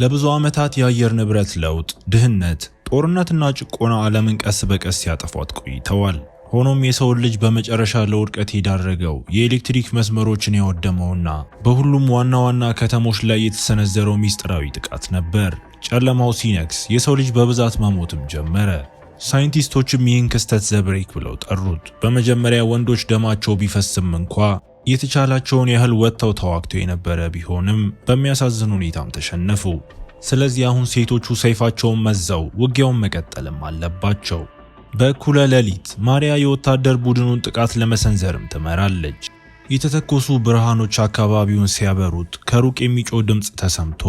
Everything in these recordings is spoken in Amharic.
ለብዙ ዓመታት የአየር ንብረት ለውጥ፣ ድህነት፣ ጦርነትና ጭቆና ዓለምን ቀስ በቀስ ሲያጠፏት ቆይተዋል። ሆኖም የሰው ልጅ በመጨረሻ ለውድቀት የዳረገው የኤሌክትሪክ መስመሮችን ያወደመውና በሁሉም ዋና ዋና ከተሞች ላይ የተሰነዘረው ሚስጥራዊ ጥቃት ነበር። ጨለማው ሲነግስ የሰው ልጅ በብዛት መሞትም ጀመረ። ሳይንቲስቶችም ይህን ክስተት ዘብሬክ ብለው ጠሩት። በመጀመሪያ ወንዶች ደማቸው ቢፈስም እንኳ የተቻላቸውን ያህል ወጥተው ተዋግተው የነበረ ቢሆንም በሚያሳዝን ሁኔታም ተሸነፉ። ስለዚህ አሁን ሴቶቹ ሰይፋቸውን መዘው ውጊያውን መቀጠልም አለባቸው። በእኩለ ሌሊት ማሪያ የወታደር ቡድኑን ጥቃት ለመሰንዘርም ትመራለች። የተተኮሱ ብርሃኖች አካባቢውን ሲያበሩት ከሩቅ የሚጮህ ድምፅ ተሰምቶ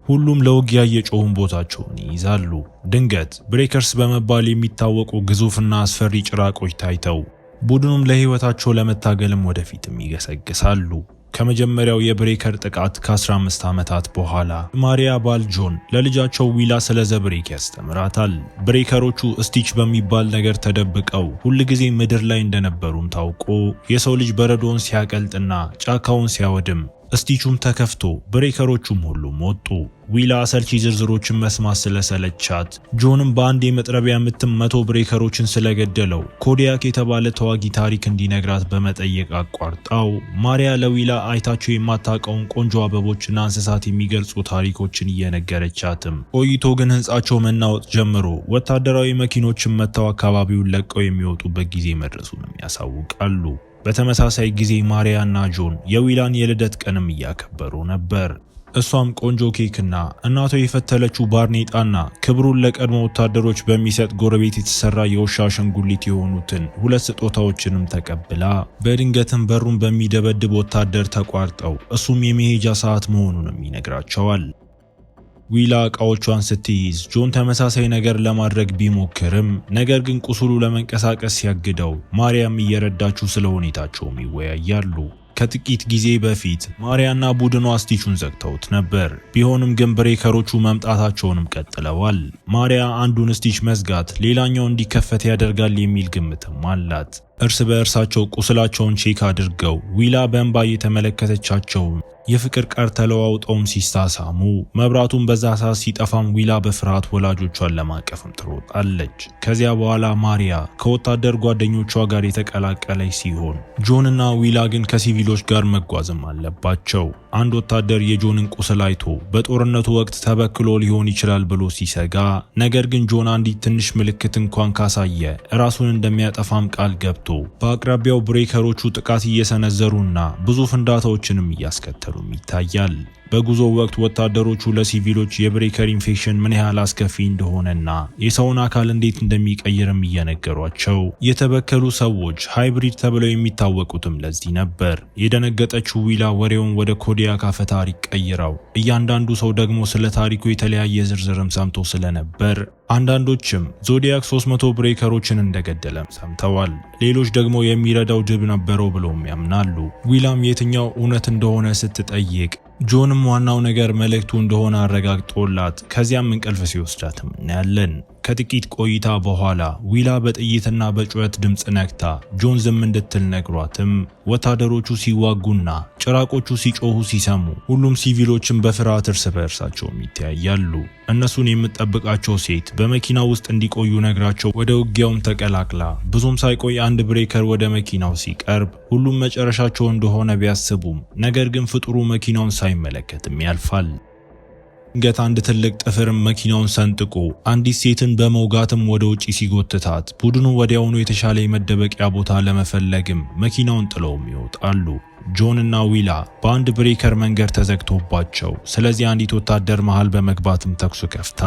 ሁሉም ለውጊያ እየጮሁን ቦታቸውን ይይዛሉ። ድንገት ብሬከርስ በመባል የሚታወቁ ግዙፍና አስፈሪ ጭራቆች ታይተው ቡድኑም ለህይወታቸው ለመታገልም ወደፊትም ይገሰግሳሉ። ከመጀመሪያው የብሬከር ጥቃት ከ15 ዓመታት በኋላ ማሪያ ባል ጆን ለልጃቸው ዊላ ስለ ዘብሬክ ያስተምራታል። ብሬከሮቹ ስቲች በሚባል ነገር ተደብቀው ሁልጊዜ ምድር ላይ እንደነበሩም ታውቆ የሰው ልጅ በረዶውን ሲያቀልጥና ጫካውን ሲያወድም ስቲቹም ተከፍቶ ብሬከሮቹም ሁሉም ወጡ። ዊላ አሰልቺ ዝርዝሮችን መስማት ስለሰለቻት ጆንም በአንድ የመጥረቢያ ምትም 100 ብሬከሮችን ስለገደለው ኮዲያክ የተባለ ተዋጊ ታሪክ እንዲነግራት በመጠየቅ አቋርጣው ማሪያ ለዊላ አይታቸው የማታውቀውን ቆንጆ አበቦችና እንስሳት የሚገልጹ ታሪኮችን እየነገረቻትም ቆይቶ ግን ህንጻቸው መናወጥ ጀምሮ ወታደራዊ መኪኖችን መተው አካባቢውን ለቀው የሚወጡበት ጊዜ መድረሱንም ያሳውቃሉ። በተመሳሳይ ጊዜ ማሪያ እና ጆን የዊላን የልደት ቀንም እያከበሩ ነበር። እሷም ቆንጆ ኬክና እናቷ የፈተለችው ባርኔጣና ክብሩን ለቀድሞ ወታደሮች በሚሰጥ ጎረቤት የተሰራ የውሻ አሻንጉሊት የሆኑትን 2 ስጦታዎችንም ተቀብላ በድንገትም በሩን በሚደበድብ ወታደር ተቋርጠው እሱም የመሄጃ ሰዓት መሆኑንም ይነግራቸዋል። ዊላ እቃዎቿን ስትይዝ ጆን ተመሳሳይ ነገር ለማድረግ ቢሞክርም ነገር ግን ቁስሉ ለመንቀሳቀስ ሲያግደው ማሪያም እየረዳችው ስለ ሁኔታቸውም ይወያያሉ። ከጥቂት ጊዜ በፊት ማሪያና ቡድኗ ስቲቹን ዘግተውት ነበር። ቢሆንም ግን ብሬከሮቹ መምጣታቸውንም ቀጥለዋል። ማሪያ አንዱን ስቲች መዝጋት ሌላኛው እንዲከፈት ያደርጋል የሚል ግምትም አላት። እርስ በእርሳቸው ቁስላቸውን ቼክ አድርገው ዊላ በእንባ እየተመለከተቻቸው የፍቅር ቃል ተለዋውጠውም ሲሳሳሙ መብራቱን በዛ ሰዓት ሲጠፋም ዊላ በፍርሃት ወላጆቿን ለማቀፍም ትሮጣለች። ከዚያ በኋላ ማሪያ ከወታደር ጓደኞቿ ጋር የተቀላቀለች ሲሆን ጆንና ዊላ ግን ከሲቪሎች ጋር መጓዝም አለባቸው። አንድ ወታደር የጆንን ቁስል አይቶ በጦርነቱ ወቅት ተበክሎ ሊሆን ይችላል ብሎ ሲሰጋ፣ ነገር ግን ጆን አንዲት ትንሽ ምልክት እንኳን ካሳየ ራሱን እንደሚያጠፋም ቃል ገብቶ በአቅራቢያው ብሬከሮቹ ጥቃት እየሰነዘሩና ብዙ ፍንዳታዎችንም እያስከተሉም ይታያል። በጉዞ ወቅት ወታደሮቹ ለሲቪሎች የብሬከር ኢንፌክሽን ምን ያህል አስከፊ እንደሆነና የሰውን አካል እንዴት እንደሚቀይርም እየነገሯቸው የተበከሉ ሰዎች ሃይብሪድ ተብለው የሚታወቁትም ለዚህ ነበር። የደነገጠችው ዊላ ወሬውን ወደ ኮዲያክ አፈ ታሪክ ቀይረው እያንዳንዱ ሰው ደግሞ ስለ ታሪኩ የተለያየ ዝርዝርም ሰምቶ ስለነበር አንዳንዶችም ዞዲያክ 300 ብሬከሮችን እንደገደለም ሰምተዋል። ሌሎች ደግሞ የሚረዳው ድብ ነበረው ብለውም ያምናሉ። ዊላም የትኛው እውነት እንደሆነ ስትጠይቅ ጆንም ዋናው ነገር መልእክቱ እንደሆነ አረጋግጦላት ከዚያም እንቅልፍ ሲወስዳትም እናያለን። ከጥቂት ቆይታ በኋላ ዊላ በጥይትና በጩኸት ድምፅ ነክታ ጆን ዝም እንድትል ነግሯትም ወታደሮቹ ሲዋጉና ጭራቆቹ ሲጮሁ ሲሰሙ ሁሉም ሲቪሎችን በፍርሃት እርስ በእርሳቸውም ይተያያሉ። እነሱን የምትጠብቃቸው ሴት በመኪና ውስጥ እንዲቆዩ ነግራቸው ወደ ውጊያውም ተቀላቅላ ብዙም ሳይቆይ አንድ ብሬከር ወደ መኪናው ሲቀርብ ሁሉም መጨረሻቸው እንደሆነ ቢያስቡም ነገር ግን ፍጡሩ መኪናውን ሳይመለከትም ያልፋል። ድንገት አንድ ትልቅ ጥፍርም መኪናውን ሰንጥቆ አንዲት ሴትን በመውጋትም ወደ ውጪ ሲጎትታት ቡድኑ ወዲያውኑ የተሻለ የመደበቂያ ቦታ ለመፈለግም መኪናውን ጥለውም ይወጣሉ። ጆን እና ዊላ በአንድ ብሬከር መንገድ ተዘግቶባቸው ስለዚህ አንዲት ወታደር መሃል በመግባትም ተኩስ ከፍታ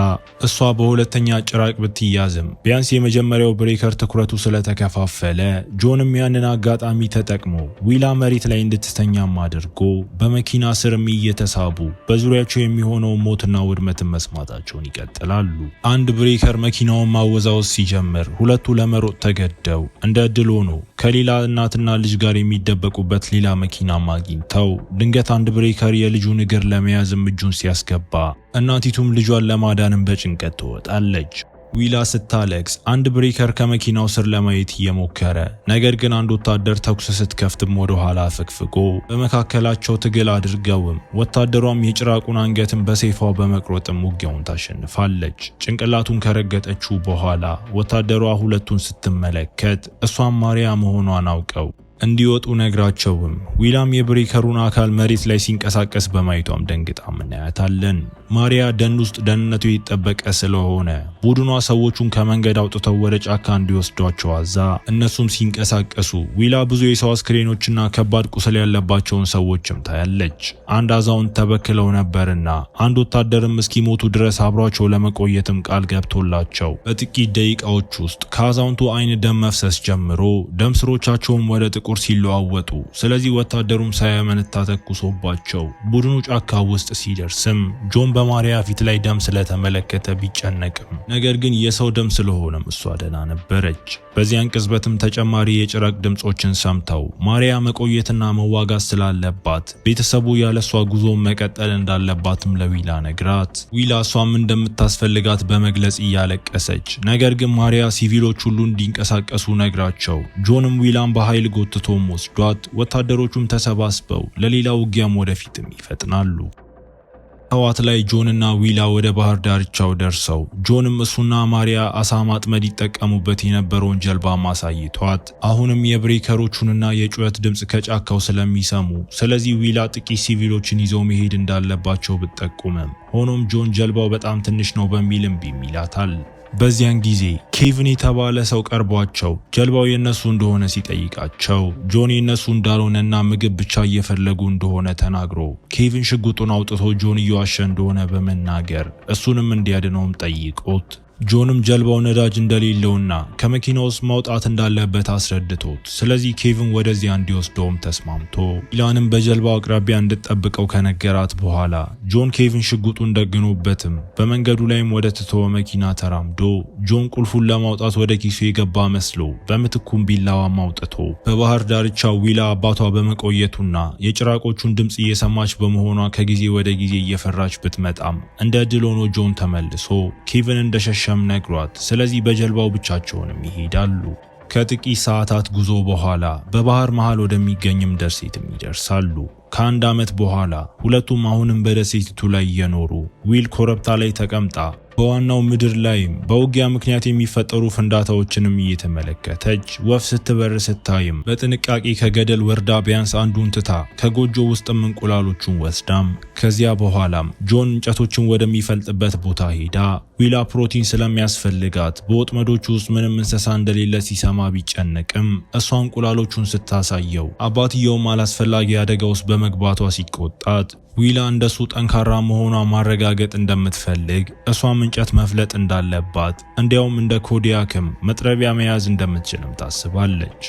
እሷ በሁለተኛ ጭራቅ ብትያዝም ቢያንስ የመጀመሪያው ብሬከር ትኩረቱ ስለተከፋፈለ ጆንም ያንን አጋጣሚ ተጠቅሞ ዊላ መሬት ላይ እንድትተኛም አድርጎ በመኪና ስርም እየተሳቡ በዙሪያቸው የሚሆነው ሞትና ውድመትን መስማታቸውን ይቀጥላሉ። አንድ ብሬከር መኪናውን ማወዛወዝ ሲጀምር ሁለቱ ለመሮጥ ተገደው እንደ እድል ሆኖ ከሌላ እናትና ልጅ ጋር የሚደበቁበት ሌላ መኪና አግኝተው ድንገት አንድ ብሬከር የልጁን እግር ለመያዝም እጁን ሲያስገባ እናቲቱም ልጇን ለማዳንም በጭንቀት ትወጣለች። ዊላ ስታለቅስ አንድ ብሬከር ከመኪናው ስር ለማየት እየሞከረ ነገር ግን አንድ ወታደር ተኩስ ስትከፍትም ወደ ኋላ ፍግፍጎ በመካከላቸው ትግል አድርገውም ወታደሯም የጭራቁን አንገትን በሰይፏ በመቅሮጥም ውጊያውን ታሸንፋለች። ጭንቅላቱን ከረገጠችው በኋላ ወታደሯ ሁለቱን ስትመለከት እሷም ማሪያ መሆኗን አውቀው እንዲወጡ ነግራቸውም ዊላም የብሬከሩን አካል መሬት ላይ ሲንቀሳቀስ በማየቷም ደንግጣ እናያታለን። ማሪያ ደን ውስጥ ደህንነቱ የተጠበቀ ስለሆነ ቡድኗ ሰዎቹን ከመንገድ አውጥተው ወደ ጫካ እንዲወስዷቸው አዛ እነሱም ሲንቀሳቀሱ ዊላ ብዙ የሰው አስክሬኖችና ከባድ ቁስል ያለባቸውን ሰዎችም ታያለች። አንድ አዛውንት ተበክለው ነበርና አንድ ወታደርም እስኪሞቱ ድረስ አብሯቸው ለመቆየትም ቃል ገብቶላቸው በጥቂት ደቂቃዎች ውስጥ ከአዛውንቱ አይን ደም መፍሰስ ጀምሮ ደም ስሮቻቸውም ወደ ጥቁር ሲለዋወጡ ስለዚህ ወታደሩም ሳያመነታ ተኩሶባቸው ቡድኑ ጫካ ውስጥ ሲደርስም ጆን በማሪያ ፊት ላይ ደም ስለተመለከተ ቢጨነቅም ነገር ግን የሰው ደም ስለሆነም እሷ ደህና ነበረች። በዚያን ቅጽበትም ተጨማሪ የጭራቅ ድምጾችን ሰምተው ማሪያ መቆየትና መዋጋት ስላለባት ቤተሰቡ ያለሷ ጉዞ መቀጠል እንዳለባትም ለዊላ ነግራት ዊላ እሷም እንደምታስፈልጋት በመግለጽ እያለቀሰች ነገር ግን ማሪያ ሲቪሎች ሁሉ እንዲንቀሳቀሱ ነግራቸው ጆንም ዊላን በኃይል ጎትቶም ወስዷት ወታደሮቹም ተሰባስበው ለሌላ ውጊያም ወደፊትም ይፈጥናሉ። ጠዋት ላይ ጆንና ዊላ ወደ ባህር ዳርቻው ደርሰው ጆንም እሱና ማሪያ አሳ ማጥመድ ይጠቀሙበት የነበረውን ጀልባ ማሳይቷት አሁንም የብሬከሮቹንና የጩኸት ድምጽ ከጫካው ስለሚሰሙ ስለዚህ ዊላ ጥቂት ሲቪሎችን ይዘው መሄድ እንዳለባቸው ብትጠቁምም ሆኖም ጆን ጀልባው በጣም ትንሽ ነው በሚል እምቢ ይላታል። በዚያን ጊዜ ኬቪን የተባለ ሰው ቀርቧቸው ጀልባው የነሱ እንደሆነ ሲጠይቃቸው ጆን የነሱ እንዳልሆነና ምግብ ብቻ እየፈለጉ እንደሆነ ተናግሮ ኬቪን ሽጉጡን አውጥቶ ጆን እየዋሸ እንደሆነ በመናገር እሱንም እንዲያድነውም ጠይቆት ጆንም ጀልባው ነዳጅ እንደሌለውና ከመኪናው ውስጥ ማውጣት እንዳለበት አስረድቶት ስለዚህ ኬቪን ወደዚያ እንዲወስደውም ተስማምቶ ዊላንም በጀልባው አቅራቢያ እንድትጠብቀው ከነገራት በኋላ ጆን ኬቪን ሽጉጡን ደግኖበትም በመንገዱ ላይም ወደ ተተወ መኪና ተራምዶ ጆን ቁልፉን ለማውጣት ወደ ኪሱ የገባ መስሎ በምትኩም ቢላዋም አውጥቶ በባህር ዳርቻው ዊላ አባቷ በመቆየቱና የጭራቆቹን ድምጽ እየሰማች በመሆኗ ከጊዜ ወደ ጊዜ እየፈራች ብትመጣም እንደ ድል ሆኖ ጆን ተመልሶ ኬቪን እንደሸሸ ነግሯት ስለዚህ በጀልባው ብቻቸውንም ይሄዳሉ። ከጥቂት ሰዓታት ጉዞ በኋላ በባህር መሃል ወደሚገኝም ደሴትም ይደርሳሉ። ከአንድ ዓመት በኋላ ሁለቱም አሁንም በደሴቲቱ ላይ እየኖሩ ዊል ኮረብታ ላይ ተቀምጣ በዋናው ምድር ላይም በውጊያ ምክንያት የሚፈጠሩ ፍንዳታዎችንም እየተመለከተች ወፍ ስትበር ስታይም በጥንቃቄ ከገደል ወርዳ ቢያንስ አንዱን ትታ ከጎጆ ውስጥም እንቁላሎቹን ወስዳም ከዚያ በኋላም ጆን እንጨቶችን ወደሚፈልጥበት ቦታ ሄዳ ዊላ ፕሮቲን ስለሚያስፈልጋት በወጥመዶቹ ውስጥ ምንም እንስሳ እንደሌለ ሲሰማ ቢጨነቅም እሷ እንቁላሎቹን ስታሳየው አባትየውም አላስፈላጊ አደጋ ውስጥ በመግባቷ ሲቆጣት ዊላ እንደሱ ጠንካራ መሆኗ ማረጋገጥ እንደምትፈልግ እሷም እንጨት መፍለጥ እንዳለባት እንዲያውም እንደ ኮዲያክም መጥረቢያ መያዝ እንደምትችልም ታስባለች።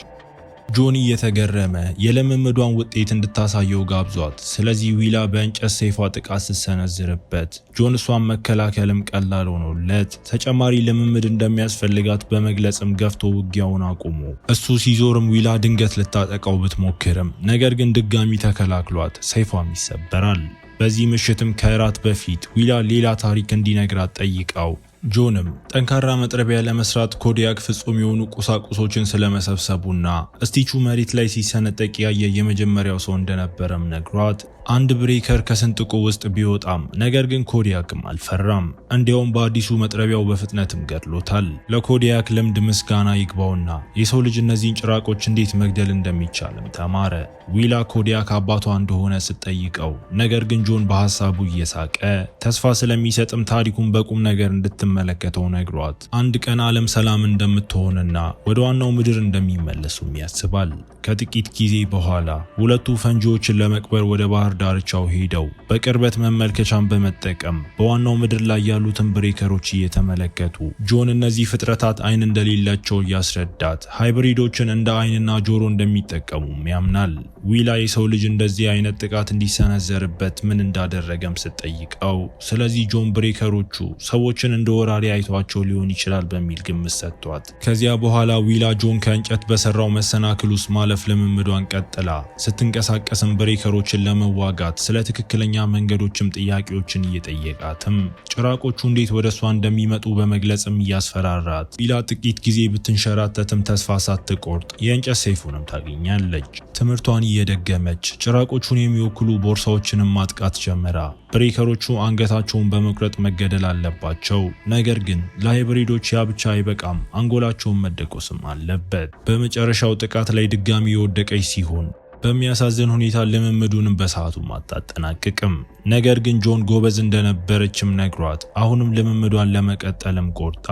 ጆኒ እየተገረመ የልምምዷን ውጤት እንድታሳየው ጋብዟት ስለዚህ ዊላ በእንጨት ሰይፏ ጥቃት ስትሰነዝርበት ጆን እሷን መከላከልም ቀላል ሆኖለት ተጨማሪ ልምምድ እንደሚያስፈልጋት በመግለጽም ገፍቶ ውጊያውን አቁሞ እሱ ሲዞርም ዊላ ድንገት ልታጠቃው ብትሞክርም ነገር ግን ድጋሚ ተከላክሏት ሰይፏም ይሰበራል። በዚህ ምሽትም ከእራት በፊት ዊላ ሌላ ታሪክ እንዲነግራት ጠይቃው ጆንም ጠንካራ መጥረቢያ ለመስራት ኮዲያክ ፍጹም የሆኑ ቁሳቁሶችን ስለመሰብሰቡና ስቲቹ መሬት ላይ ሲሰነጠቅ ያየ የመጀመሪያው ሰው እንደነበረም ነግሯት አንድ ብሬከር ከስንጥቁ ውስጥ ቢወጣም ነገር ግን ኮዲያክም አልፈራም። እንዲያውም በአዲሱ መጥረቢያው በፍጥነትም ገድሎታል። ለኮዲያክ ልምድ ምስጋና ይግባውና የሰው ልጅ እነዚህን ጭራቆች እንዴት መግደል እንደሚቻልም ተማረ። ዊላ ኮዲያክ አባቷ እንደሆነ ስትጠይቀው ነገር ግን ጆን በሐሳቡ እየሳቀ ተስፋ ስለሚሰጥም ታሪኩን በቁም ነገር እንድትመለከተው ነግሯት አንድ ቀን ዓለም ሰላም እንደምትሆንና ወደ ዋናው ምድር እንደሚመለሱም ያስባል። ከጥቂት ጊዜ በኋላ ሁለቱ ፈንጂዎችን ለመቅበር ወደ ባህር ዳርቻው ሄደው በቅርበት መመልከቻን በመጠቀም በዋናው ምድር ላይ ያሉትን ብሬከሮች እየተመለከቱ ጆን እነዚህ ፍጥረታት አይን እንደሌላቸው እያስረዳት ሃይብሪዶችን እንደ አይንና ጆሮ እንደሚጠቀሙም ያምናል። ዊላ የሰው ልጅ እንደዚህ አይነት ጥቃት እንዲሰነዘርበት ምን እንዳደረገም ስትጠይቀው ስለዚህ ጆን ብሬከሮቹ ሰዎችን እንደ ወራሪ አይቷቸው ሊሆን ይችላል በሚል ግምት ሰጥቷት ከዚያ በኋላ ዊላ ጆን ከእንጨት በሰራው መሰናክል ውስጥ ማለፍ ልምምዷን ቀጥላ ስትንቀሳቀስም ብሬከሮችን ለመዋጋት ለመዋጋት ስለ ትክክለኛ መንገዶችም ጥያቄዎችን እየጠየቃትም ጭራቆቹ እንዴት ወደ እሷ እንደሚመጡ በመግለጽም እያስፈራራት ዊላ ጥቂት ጊዜ ብትንሸራተትም ተስፋ ሳትቆርጥ የእንጨት ሰይፉንም ታገኛለች። ትምህርቷን እየደገመች ጭራቆቹን የሚወክሉ ቦርሳዎችንም ማጥቃት ጀመራ። ብሬከሮቹ አንገታቸውን በመቁረጥ መገደል አለባቸው። ነገር ግን ለሃይብሪዶች ያ ብቻ አይበቃም፣ አንጎላቸውን መደቆስም አለበት። በመጨረሻው ጥቃት ላይ ድጋሚ የወደቀች ሲሆን በሚያሳዝን ሁኔታ ልምምዱንም በሰዓቱ አታጠናቅቅም። ነገር ግን ጆን ጎበዝ እንደነበረችም ነግሯት አሁንም ልምምዷን ለመቀጠልም ቆርጣ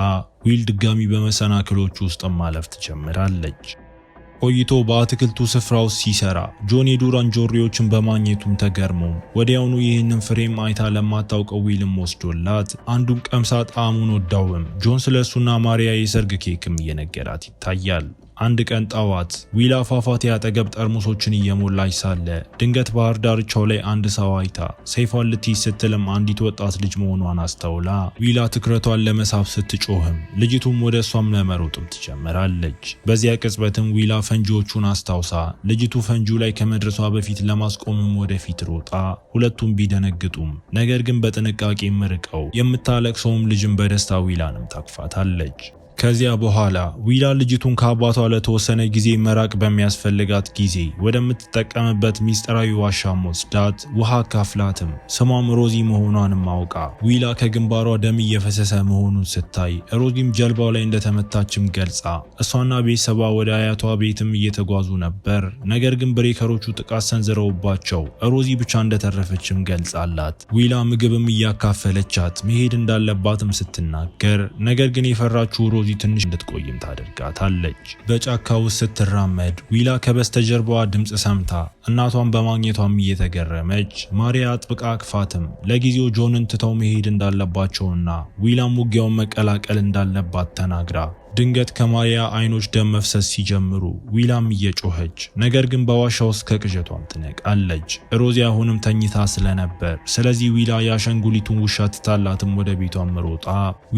ዊል ድጋሚ በመሰናክሎች ውስጥ ማለፍ ትጀምራለች። ቆይቶ በአትክልቱ ስፍራ ውስጥ ሲሰራ ጆን የዱር እንጆሪዎችን በማግኘቱም ተገርሞ ወዲያውኑ ይህንን ፍሬም አይታ ለማታውቀው ዊልም ወስዶላት አንዱን ቀምሳ ጣዕሙን ወዳውም ጆን ስለሱና ማሪያ የሰርግ ኬክም እየነገራት ይታያል። አንድ ቀን ጠዋት ዊላ ፏፏቴ አጠገብ ጠርሙሶችን እየሞላች ሳለ ድንገት ባህር ዳርቻው ላይ አንድ ሰው አይታ ሰይፏን ልትይዝ ስትልም አንዲት ወጣት ልጅ መሆኗን አስተውላ ዊላ ትኩረቷን ለመሳብ ስትጮህም ልጅቱም ወደ እሷም ለመሮጥም ትጀምራለች። በዚያ ቅጽበትም ዊላ ፈንጂዎቹን አስታውሳ ልጅቱ ፈንጂው ላይ ከመድረሷ በፊት ለማስቆምም ወደፊት ሮጣ ሁለቱም ቢደነግጡም ነገር ግን በጥንቃቄ ምርቀው የምታለቅሰውም ልጅም በደስታ ዊላንም ታቅፋታለች። ከዚያ በኋላ ዊላ ልጅቱን ከአባቷ ለተወሰነ ጊዜ መራቅ በሚያስፈልጋት ጊዜ ወደምትጠቀምበት ሚስጥራዊ ዋሻም ወስዳት ውሃ አካፍላትም ስሟም ሮዚ መሆኗንም አውቃ ዊላ ከግንባሯ ደም እየፈሰሰ መሆኑን ስታይ ሮዚም ጀልባው ላይ እንደተመታችም ገልጻ እሷና ቤተሰቧ ወደ አያቷ ቤትም እየተጓዙ ነበር። ነገር ግን ብሬከሮቹ ጥቃት ሰንዝረውባቸው ሮዚ ብቻ እንደተረፈችም ገልጻላት ዊላ ምግብም እያካፈለቻት መሄድ እንዳለባትም ስትናገር ነገር ግን የፈራችው ሮዚ ትንሽ እንድትቆይም ታደርጋታለች። በጫካ ውስጥ ስትራመድ ዊላ ከበስተጀርባዋ ድምጽ ሰምታ እናቷን በማግኘቷም እየተገረመች ማሪያ አጥብቃ አቅፋትም ለጊዜው ጆንን ትተው መሄድ እንዳለባቸውና ዊላም ውጊያውን መቀላቀል እንዳለባት ተናግራ ድንገት ከማሪያ አይኖች ደም መፍሰስ ሲጀምሩ ዊላም እየጮኸች ነገር ግን በዋሻ ውስጥ ከቅዠቷም ትነቃለች። ሮዚ አሁንም ተኝታ ስለነበር ስለዚህ ዊላ የአሻንጉሊቱን ውሻ ትታላትም ወደ ቤቷም ሮጣ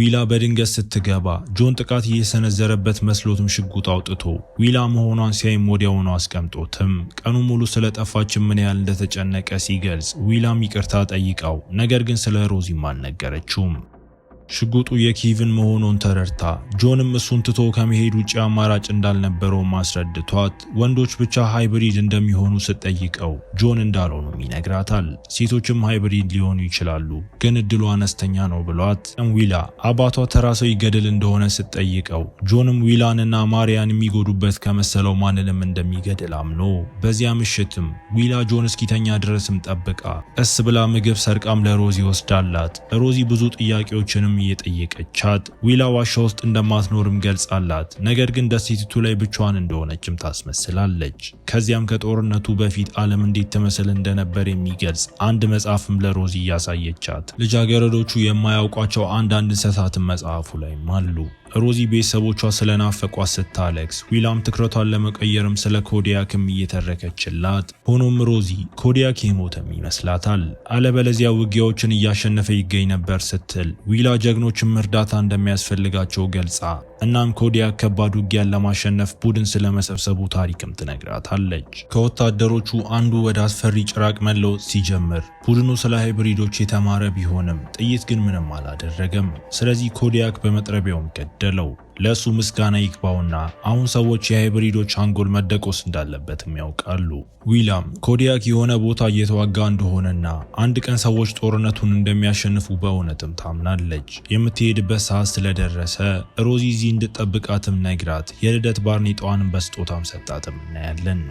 ዊላ በድንገት ስትገባ ጆን ጥቃት እየሰነዘረበት መስሎትም ሽጉጥ አውጥቶ ዊላ መሆኗን ሲያይም ወዲያውኑ አስቀምጦትም ቀኑ ሙሉ ስለጠፋችም ምን ያህል እንደተጨነቀ ሲገልጽ ዊላም ይቅርታ ጠይቃው ነገር ግን ስለ ሮዚም አልነገረችውም። ሽጉጡ የኪቭን መሆኑን ተረድታ ጆንም እሱን ትቶ ከመሄድ ውጭ አማራጭ እንዳልነበረው ማስረድቷት ወንዶች ብቻ ሃይብሪድ እንደሚሆኑ ስትጠይቀው ጆን እንዳልሆኑም ይነግራታል። ሴቶችም ሃይብሪድ ሊሆኑ ይችላሉ ግን እድሉ አነስተኛ ነው ብሏት ዊላ አባቷ ተራ ሰው ይገድል እንደሆነ ስትጠይቀው ጆንም ዊላንና ማሪያን የሚጎዱበት ከመሰለው ማንንም እንደሚገድል አምኖ በዚያ ምሽትም ዊላ ጆን እስኪተኛ ድረስም ጠብቃ ቀስ ብላ ምግብ ሰርቃም ለሮዚ ወስዳላት ሮዚ ብዙ ጥያቄዎችንም እየጠየቀቻት ዊላ ዋሻ ውስጥ እንደማትኖርም ገልጻላት ነገር ግን ደሴቲቱ ላይ ብቻዋን እንደሆነችም ታስመስላለች። ከዚያም ከጦርነቱ በፊት ዓለም እንዴት ትመስል እንደነበር የሚገልጽ አንድ መጽሐፍም ለሮዚ እያሳየቻት ልጃገረዶቹ የማያውቋቸው አንዳንድ እንስሳትን መጽሐፉ ላይም አሉ። ሮዚ ቤተሰቦቿ ስለናፈቋት ስታለቅስ ዊላም ትኩረቷን ለመቀየርም ስለ ኮዲያክም እየተረከችላት ሆኖም ሮዚ ኮዲያክ የሞተም ይመስላታል። አለበለዚያ ውጊያዎችን እያሸነፈ ይገኝ ነበር ስትል ዊላ ጀግኖችም እርዳታ እንደሚያስፈልጋቸው ገልጻ እናም ኮዲያክ ከባድ ውጊያን ለማሸነፍ ቡድን ስለመሰብሰቡ ታሪክም ትነግራታለች። ከወታደሮቹ አንዱ ወደ አስፈሪ ጭራቅ መለወጥ ሲጀምር ቡድኑ ስለ ሃይብሪዶች የተማረ ቢሆንም ጥይት ግን ምንም አላደረገም። ስለዚህ ኮዲያክ በመጥረቢያውም ገደለው። ለሱ ምስጋና ይግባውና አሁን ሰዎች የሃይብሪዶች አንጎል መደቆስ እንዳለበትም ያውቃሉ። ዊላም ኮዲያክ የሆነ ቦታ እየተዋጋ እንደሆነና አንድ ቀን ሰዎች ጦርነቱን እንደሚያሸንፉ በእውነትም ታምናለች። የምትሄድበት ሰዓት ስለደረሰ ሮዚ እዚህ እንድጠብቃትም ነግራት የልደት ባርኔጣዋንም በስጦታም ሰጣትም እናያለን።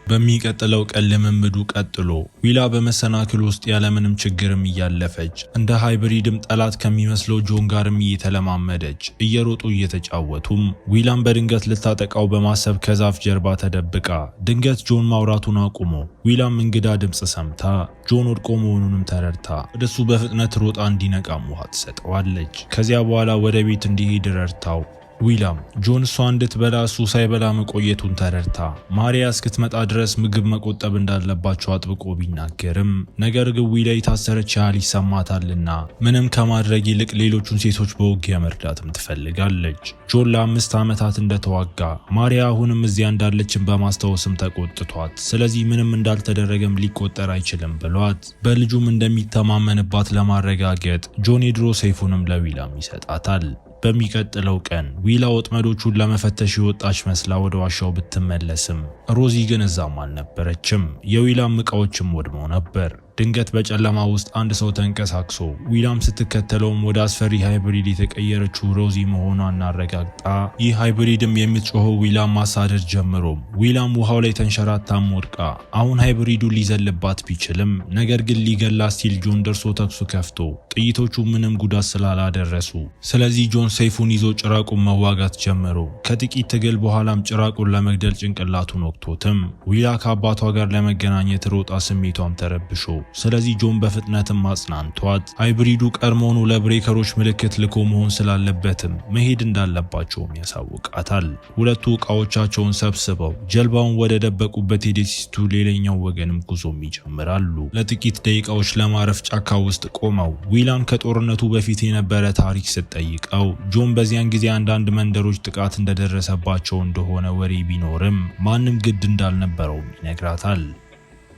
በሚቀጥለው ቀን ልምምዱ ቀጥሎ ዊላ በመሰናክል ውስጥ ያለምንም ችግርም እያለፈች እንደ ሃይብሪድም ጠላት ከሚመስለው ጆን ጋርም እየተለማመደች እየሮጡ እየተጫወቱም ዊላም በድንገት ልታጠቃው በማሰብ ከዛፍ ጀርባ ተደብቃ ድንገት ጆን ማውራቱን አቁሞ ዊላም እንግዳ ድምጽ ሰምታ ጆን ወድቆ መሆኑንም ተረድታ ወደሱ በፍጥነት ሮጣ እንዲነቃም ውሃ ትሰጠዋለች። ከዚያ በኋላ ወደ ቤት እንዲሄድ ረድታው ዊላም ጆን እሷ እንድትበላ እሱ ሳይበላ መቆየቱን ተረድታ ማሪያ እስክትመጣ ድረስ ምግብ መቆጠብ እንዳለባቸው አጥብቆ ቢናገርም ነገር ግን ዊላ የታሰረች ያህል ይሰማታልና ምንም ከማድረግ ይልቅ ሌሎቹን ሴቶች በውጊያ መርዳትም ትፈልጋለች። ጆን ለ5 ዓመታት እንደተዋጋ ማሪያ አሁንም እዚያ እንዳለችን በማስታወስም ተቆጥቷት፣ ስለዚህ ምንም እንዳልተደረገም ሊቆጠር አይችልም ብሏት በልጁም እንደሚተማመንባት ለማረጋገጥ ጆን የድሮ ሰይፉንም ለዊላም ይሰጣታል። በሚቀጥለው ቀን ዊላ ወጥመዶቹን ለመፈተሽ የወጣች መስላ ወደ ዋሻው ብትመለስም ሮዚ ግን እዛም አልነበረችም። የዊላም ዕቃዎችም ወድመው ነበር። ድንገት በጨለማ ውስጥ አንድ ሰው ተንቀሳቅሶ ዊላም ስትከተለውም ወደ አስፈሪ ሃይብሪድ የተቀየረችው ሮዚ መሆኗን አረጋግጣ ይህ ሃይብሪድም የምትጮኸው ዊላም ማሳደድ ጀምሮም ዊላም ውሃው ላይ ተንሸራታም ወድቃ አሁን ሃይብሪዱ ሊዘልባት ቢችልም ነገር ግን ሊገላት ሲል ጆን ደርሶ ተኩሱ ከፍቶ ጥይቶቹ ምንም ጉዳት ስላላደረሱ ስለዚህ ጆን ሰይፉን ይዞ ጭራቁን መዋጋት ጀምሮ ከጥቂት ትግል በኋላም ጭራቁን ለመግደል ጭንቅላቱን ወቅቶትም ዊላ ከአባቷ ጋር ለመገናኘት ሮጣ ስሜቷም ተረብሾ ስለዚህ ጆን በፍጥነትም አጽናንቷት ሃይብሪዱ ቀድሞውኑ ለብሬከሮች ምልክት ልኮ መሆን ስላለበትም መሄድ እንዳለባቸውም ያሳውቃታል። ሁለቱ ዕቃዎቻቸውን ሰብስበው ጀልባውን ወደ ደበቁበት የደሴቲቱ ሌላኛው ወገንም ጉዞም ይጀምራሉ። ለጥቂት ደቂቃዎች ለማረፍ ጫካ ውስጥ ቆመው ዊላም ከጦርነቱ በፊት የነበረ ታሪክ ስትጠይቀው ጆን በዚያን ጊዜ አንዳንድ መንደሮች ጥቃት እንደደረሰባቸው እንደሆነ ወሬ ቢኖርም ማንም ግድ እንዳልነበረውም ይነግራታል።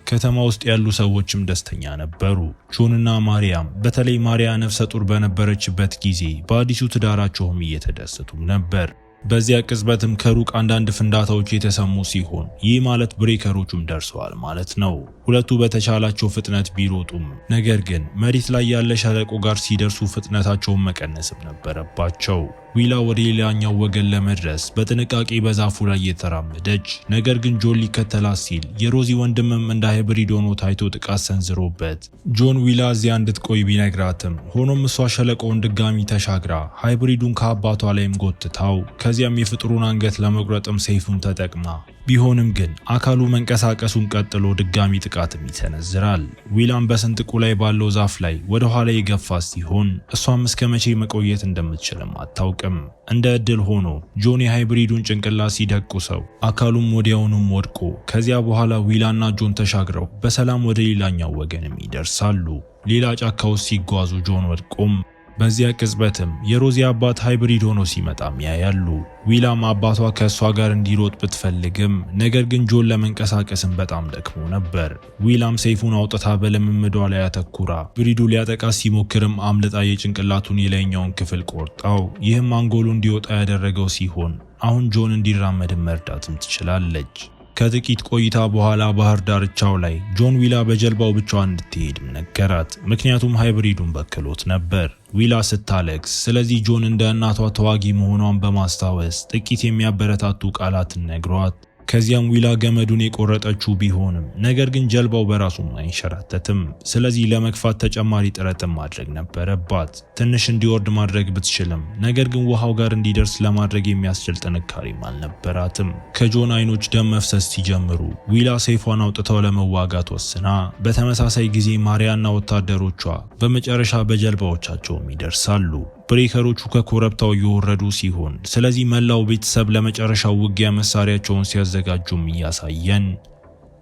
ከተማ ውስጥ ያሉ ሰዎችም ደስተኛ ነበሩ። ጆንና ማሪያም በተለይ ማሪያ ነፍሰ ጡር በነበረችበት ጊዜ በአዲሱ ትዳራቸውም እየተደሰቱም ነበር። በዚያ ቅጽበትም ከሩቅ አንዳንድ ፍንዳታዎች የተሰሙ ሲሆን ይህ ማለት ብሬከሮቹም ደርሰዋል ማለት ነው። ሁለቱ በተቻላቸው ፍጥነት ቢሮጡም ነገር ግን መሬት ላይ ያለ ሸለቆ ጋር ሲደርሱ ፍጥነታቸውን መቀነስም ነበረባቸው። ዊላ ወደ ሌላኛው ወገን ለመድረስ በጥንቃቄ በዛፉ ላይ የተራመደች ነገር ግን ጆን ሊከተላት ሲል የሮዚ ወንድምም እንደ ሃይብሪድ ሆኖ ታይቶ ጥቃት ሰንዝሮበት ጆን ዊላ እዚያ እንድትቆይ ቢነግራትም ሆኖም እሷ ሸለቆውን ድጋሚ ተሻግራ ሃይብሪዱን ከአባቷ ላይም ጎትታው ከዚያም የፍጥሩን አንገት ለመቁረጥም ሰይፉን ተጠቅማ ቢሆንም ግን አካሉ መንቀሳቀሱን ቀጥሎ ድጋሚ ጥቃትም ይሰነዝራል። ዊላም በስንጥቁ ላይ ባለው ዛፍ ላይ ወደ ኋላ የገፋ ሲሆን እሷም እስከ መቼ መቆየት እንደምትችልም አታውቅም። እንደ ዕድል ሆኖ ጆን የሃይብሪዱን ጭንቅላት ሲደቁሰው አካሉም ወዲያውኑም ወድቆ ከዚያ በኋላ ዊላና ጆን ተሻግረው በሰላም ወደ ሌላኛው ወገንም ይደርሳሉ። ሌላ ጫካ ውስጥ ሲጓዙ ጆን ወድቆም በዚያ ቅጽበትም የሮዚ አባት ሃይብሪድ ሆኖ ሲመጣም ያያሉ። ዊላም አባቷ ከእሷ ጋር እንዲሮጥ ብትፈልግም ነገር ግን ጆን ለመንቀሳቀስም በጣም ደክሞ ነበር። ዊላም ሰይፉን አውጥታ በልምምዷ ላይ አተኩራ ብሪዱ ሊያጠቃ ሲሞክርም አምልጣ የጭንቅላቱን የላይኛውን ክፍል ቆርጣው ይህም አንጎሉ እንዲወጣ ያደረገው ሲሆን አሁን ጆን እንዲራመድም መርዳትም ትችላለች። ከጥቂት ቆይታ በኋላ ባህር ዳርቻው ላይ ጆን ዊላ በጀልባው ብቻዋን እንድትሄድም ነገራት። ምክንያቱም ሃይብሪዱን በክሎት ነበር። ዊላ ስታለቅስ ስለዚህ ጆን እንደ እናቷ ተዋጊ መሆኗን በማስታወስ ጥቂት የሚያበረታቱ ቃላትን ነግሯት ከዚያም ዊላ ገመዱን የቆረጠችው ቢሆንም ነገር ግን ጀልባው በራሱም አይንሸራተትም። ስለዚህ ለመግፋት ተጨማሪ ጥረትም ማድረግ ነበረባት። ትንሽ እንዲወርድ ማድረግ ብትችልም ነገር ግን ውሃው ጋር እንዲደርስ ለማድረግ የሚያስችል ጥንካሬም አልነበራትም። ከጆን አይኖች ደም መፍሰስ ሲጀምሩ ዊላ ሰይፏን አውጥተው ለመዋጋት ወስና በተመሳሳይ ጊዜ ማሪያና ወታደሮቿ በመጨረሻ በጀልባዎቻቸውም ይደርሳሉ። ብሬከሮቹ ከኮረብታው እየወረዱ ሲሆን ስለዚህ መላው ቤተሰብ ለመጨረሻው ውጊያ መሳሪያቸውን ሲያዘጋጁም እያሳየን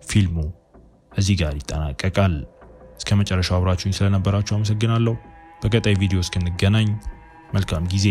ፊልሙ እዚህ ጋር ይጠናቀቃል። እስከ መጨረሻው አብራችሁኝ ስለነበራችሁ አመሰግናለሁ። በቀጣይ ቪዲዮ እስክንገናኝ መልካም ጊዜ